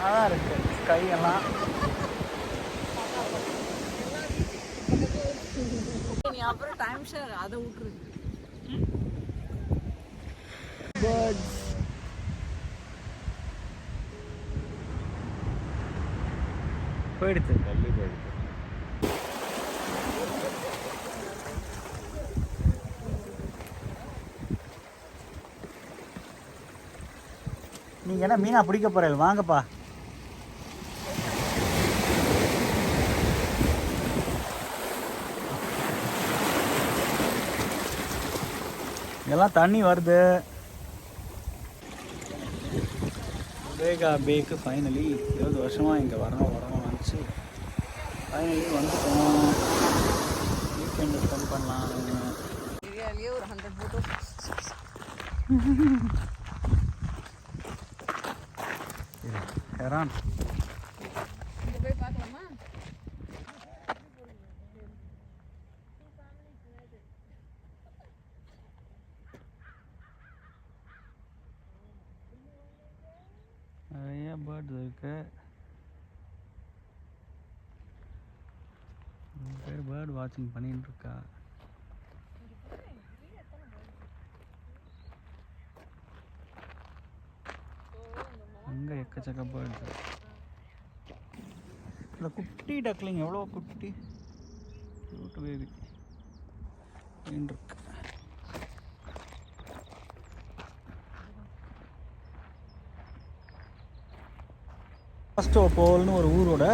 தான் இருக்குது ஸ்கை எல்லாம். அப்புறம் டைம் ஷேர் அதை விட்டுரு. போயிடுது. நீங்கள் என்ன மீனா பிடிக்க போகிறீங்க? வாங்கப்பா. இதெல்லாம் தண்ணி வருது. வேகா பேக்கு ஃபைனலி 20 வருஷமாக இங்கே வரணும் வந்துச்சு. ஃபைனலி வந்துட்டோம். வீக்கெண்டு ஸ்பெண்ட் பண்ணலாம். ஏரியாலேயே ஒரு 100 ஃபோட்டோஸ். ஹெரான் இங்கே போய் பார்க்கலாமா? நிறைய பேர்ட்ஸ் இருக்கு. பேர் பேர்ட் வாட்சிங் பண்ணிட்டு இருக்கா. அங்கே எக்கச்சக்க பேர்ட்ஸ். இந்த குட்டி டக்லிங் எவ்வளோ குட்டி க்யூட் பேபி இருக்கு. பாஸ்டோபோல்னு ஒரு ஊரோட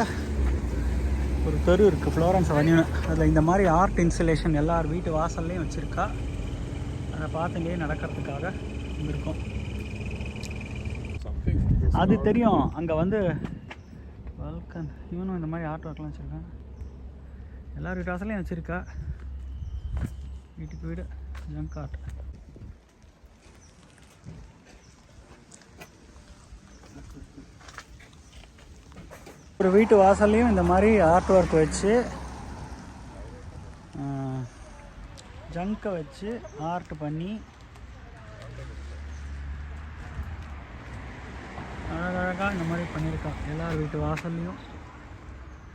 ஒரு தெரு இருக்குது, ஃப்ளோரன்ஸ் அவென்யூ. அதில் இந்த மாதிரி ஆர்ட் இன்ஸ்டலேஷன் எல்லார் வீட்டு வாசல்லையும் வச்சுருக்கா. அதை பார்த்துங்கே நடக்கிறதுக்காக இருக்கும். அது தெரியும். அங்கே வந்து வல்கன் இவனும் இந்த மாதிரி ஆர்ட் ஒர்க்லாம் வச்சுருக்கான். எல்லார் வீட்டு வாசல்லையும் வச்சுருக்கா. வீட்டுக்கு வீடு ஜங்க் ஆர்ட். ஒரு வீட்டு வாசல்லையும் இந்த மாதிரி ஆர்ட் ஒர்க் வச்சு ஜங்கை வச்சு ஆர்ட் பண்ணி அழகழகாக இந்த மாதிரி பண்ணியிருக்கா. எல்லார் வீட்டு வாசல்லையும்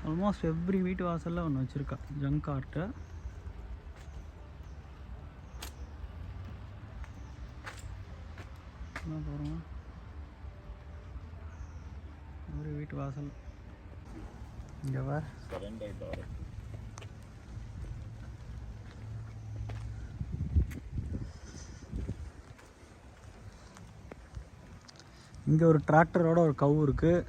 ஆல்மோஸ்ட் எவ்ரி வீட்டு வாசலில் ஒன்று வச்சுருக்கா ஜங்க் ஆர்ட்டு. என்ன போகிறோம் ஒரு வீட்டு வாசல். இங்கே வா. இங்கே ஒரு டிராக்டரோட ஒரு கவு இருக்குது.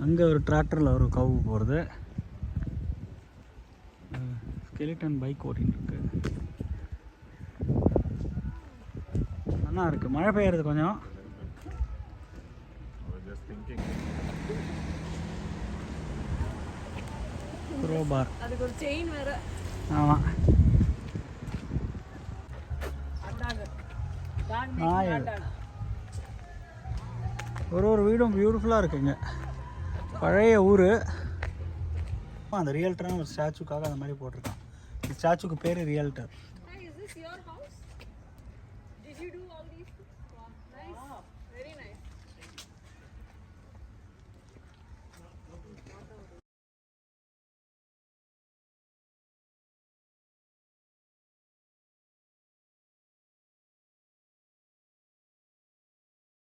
அங்கே ஒரு டிராக்டரில் ஒரு கவு போகிறது. ஸ்கெலிட்டன் பைக் ஓட்டின்னு இருக்கு. நல்லா இருக்குது. மழை பெய்யுறது கொஞ்சம். க்ரோபார். அதுக்கு ஒரு செயின் வேற. ஆமாம். ஒரு வீடும் பியூட்டிஃபுல்லாக இருக்குங்க. பழைய ஊர். அந்த ரியல்டரான ஒரு ஸ்டாச்சுக்காக அந்த மாதிரி போட்டிருக்கான். இந்த ஸ்டாச்சுக்கு பேர் ரியல்டர்.